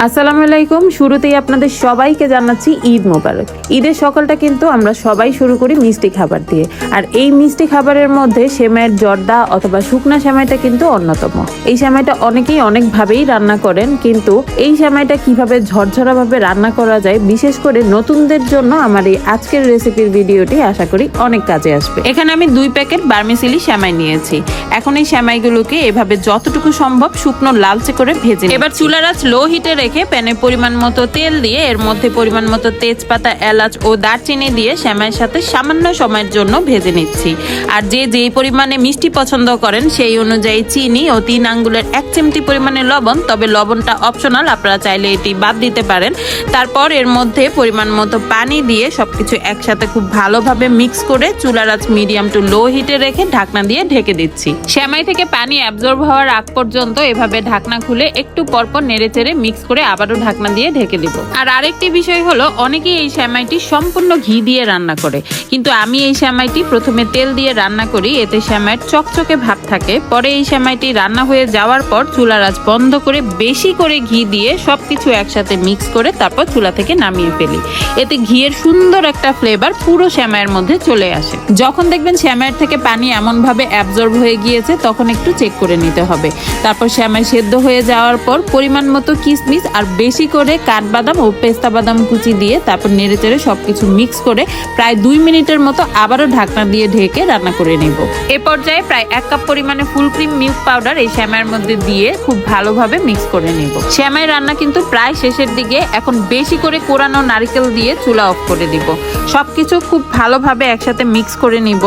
আসসালামু আলাইকুম। শুরুতেই আপনাদের সবাইকে জানাচ্ছি ঈদ মোবারক। ঈদের সকালটা কিন্তু আমরা সবাই শুরু করি মিষ্টি খাবার দিয়ে, আর এই মিষ্টি খাবারের মধ্যে সেমাইয়ের জর্দা অথবা শুকনা সেমাইটা কিন্তু অন্যতম। এই সেমাইটা অনেকেই অনেকভাবেই রান্না করেন, কিন্তু এই সেমাইটা কিভাবে ঝরঝরাভাবে রান্না করা যায়, বিশেষ করে নতুনদের জন্য আমার এই আজকের রেসিপির ভিডিওটি আশা করি অনেক কাজে আসবে। এখানে আমি 2 প্যাকেট বার্মিসেলি সেমাই নিয়েছি। এখন এই সেমাইগুলোকে এভাবে যতটুকু সম্ভব শুকনো লালচে করে ভেজে এবার চুলার আঁচ লো হিটে রেখে প্যানে পরিমাণ মতো তেল দিয়ে এর মধ্যে পরিমাণ মতো তেজপাতা, এলাচ ও দারচিনি দিয়ে সেমাইয়ের সাথে সামান্য সময়ের জন্য ভেজে নিচ্ছি। আর যেই পরিমাণে মিষ্টি পছন্দ করেন সেই অনুযায়ী চিনি ও 3 আঙ্গুলের 1 চিমটি পরিমাণে লবণ, তবে লবণটা অপশনাল, আপনারা চাইলে এটি বাদ দিতে পারেন। তারপর এর মধ্যে পরিমাণ মতো পানি দিয়ে সবকিছু একসাথে খুব ভালোভাবে মিক্স করে চুলার আঁচ মিডিয়াম টু লো হিটে রেখে ঢাকনা দিয়ে ঢেকে দিচ্ছি। সেমাই থেকে পানি অ্যাবজর্ব হওয়ার আগ পর্যন্ত এভাবে ঢাকনা খুলে একটু পরপর নেড়েচেড়ে মিক্স করে আবারও ঢাকনা দিয়ে ঢেকে দিব। আর আরেকটি বিষয় হলো, অনেকেই এই সেমাইটি সম্পূর্ণ ঘি দিয়ে রান্না করে, কিন্তু আমি এই সেমাইটি প্রথমে তেল দিয়ে রান্না করি। এতে সেমাইয়ের চকচকে ভাব থাকে। পরে এই সেমাইটি রান্না হয়ে যাওয়ার পর চুলার আঁচ বন্ধ করে বেশি করে ঘি দিয়ে সবকিছু একসাথে মিক্স করে তারপর চুলা থেকে নামিয়ে ফেলি। এতে ঘিয়ের সুন্দর একটা ফ্লেভার পুরো সেমাইয়ের মধ্যে চলে আসে। যখন দেখবেন সেমাইয়ের থেকে পানি এমন ভাবে অ্যাবজর্ব হয়ে গিয়েছে, তখন একটু চেক করে নিতে হবে। তারপর সেমাই সেদ্ধ হয়ে যাওয়ার পর পরিমাণ মতো কিশমিশ আর বেশি করে কাঠবাদাম ও পেস্তা বাদাম কুচি দিয়ে তারপর নেড়েচেড়ে সবকিছু মিক্স করে প্রায় 2 মিনিটের মতো আবারও ঢাকনা দিয়ে ঢেকে রান্না করে নেব। এ পর্যায়ে প্রায় 1 কাপ পরিমাণে ফুল ক্রিম মিল্ক পাউডার এই সেমাইয়ের মধ্যে দিয়ে খুব ভালোভাবে মিক্স করে নেব। সেমাই রান্না কিন্তু প্রায় শেষের দিকে। এখন বেশি করে কোরানো নারকেল দিয়ে চুলা অফ করে দিব। সবকিছু খুব ভালোভাবে একসাথে মিক্স করে নিব।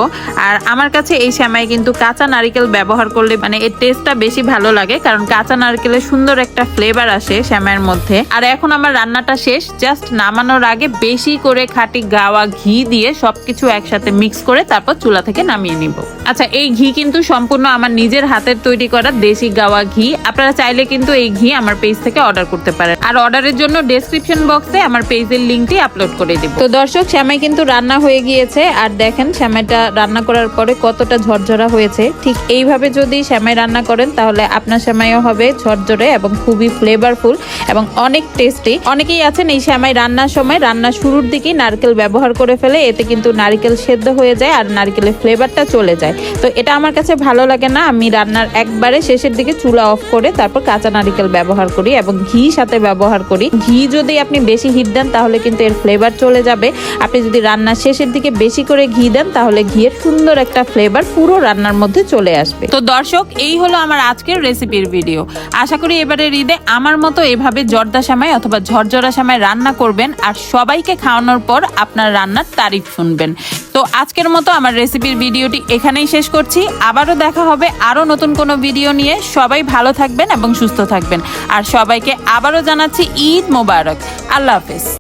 আর আমার কাছে এই সেমাই কিন্তু কাঁচা নারকেল ব্যবহার করলে মানে এর টেস্টটা বেশি ভালো লাগে, কারণ কাঁচা নারকেলের সুন্দর একটা ফ্লেভার আসে সেমাইয়ের মধ্যে। আর এখন আমার রান্নাটা শেষ। জাস্ট নামানোর আগে বেশি করে খাঁটি গাওয়া ঘি দিয়ে সবকিছু একসাথে মিক্স করে তারপর চুলা থেকে নামিয়ে নিব। আচ্ছা, এই ঘি কিন্তু সম্পূর্ণ আমার নিজের হাতের তৈরি করা দেশি গাওয়া ঘি। আপনারা চাইলে কিন্তু এই ঘি আমার পেজ থেকে অর্ডার করতে পারেন, আর অর্ডারের জন্য ডেসক্রিপশন বক্সে আমার পেজের লিঙ্কটি আপলোড করে দিব। তো দর্শক, সেমাই কিন্তু রান্না হয়ে গিয়েছে, আর দেখেন সেমাইটা রান্না করার পরে কতটা ঝরঝরা হয়েছে। ঠিক এইভাবে যদি সেমাই রান্না করেন তাহলে আপনার সেমাইও হবে ঝরঝরে এবং খুবই ফ্লেভারফুল এবং অনেক টেস্টি। অনেকেই আছেন এই সেমাই রান্নার সময় রান্নার শুরুর দিকেই নারকেল ব্যবহার করে ফেলে, এতে কিন্তু নারকেল সেদ্ধ হয়ে যায় আর নারকেলের ফ্লেভারটা চলে যায়। তো এটা আমার কাছে ভালো লাগে না। আমি রান্নার একবারে শেষের দিকে চুলা অফ করে তারপর কাঁচা নারকেল ব্যবহার করি এবং ঘি সাথে ব্যবহার করি। ঘি যদি আপনি বেশি হিট দেন তাহলে কিন্তু এর ফ্লেভার চলে যাবে। আপনি যদি রান্নার শেষের দিকে বেশি করে ঘি দেন তাহলে ঘিয়ের সুন্দর একটা ফ্লেভার পুরো রান্নার মধ্যে চলে আসবে। তো দর্শক, এই হলো আমার আজকের রেসিপির ভিডিও। আশা করি এবারের ঈদে আমার মতো এভাবে জর্দা সেমাই অথবা ঝরঝরা সেমাই রান্না করবেন আর সবাইকে খাওয়ানোর পর আপনার রান্নার তারিফ শুনবেন। তো আজকের মতো আমার রেসিপির ভিডিওটি এখানেই শেষ করছি। আবারও দেখা হবে আরো নতুন কোনো ভিডিও নিয়ে। সবাই ভালো থাকবেন এবং সুস্থ থাকবেন, আর সবাইকে আবারও জানাচ্ছি ঈদ মোবারক। আল্লাহ হাফেজ।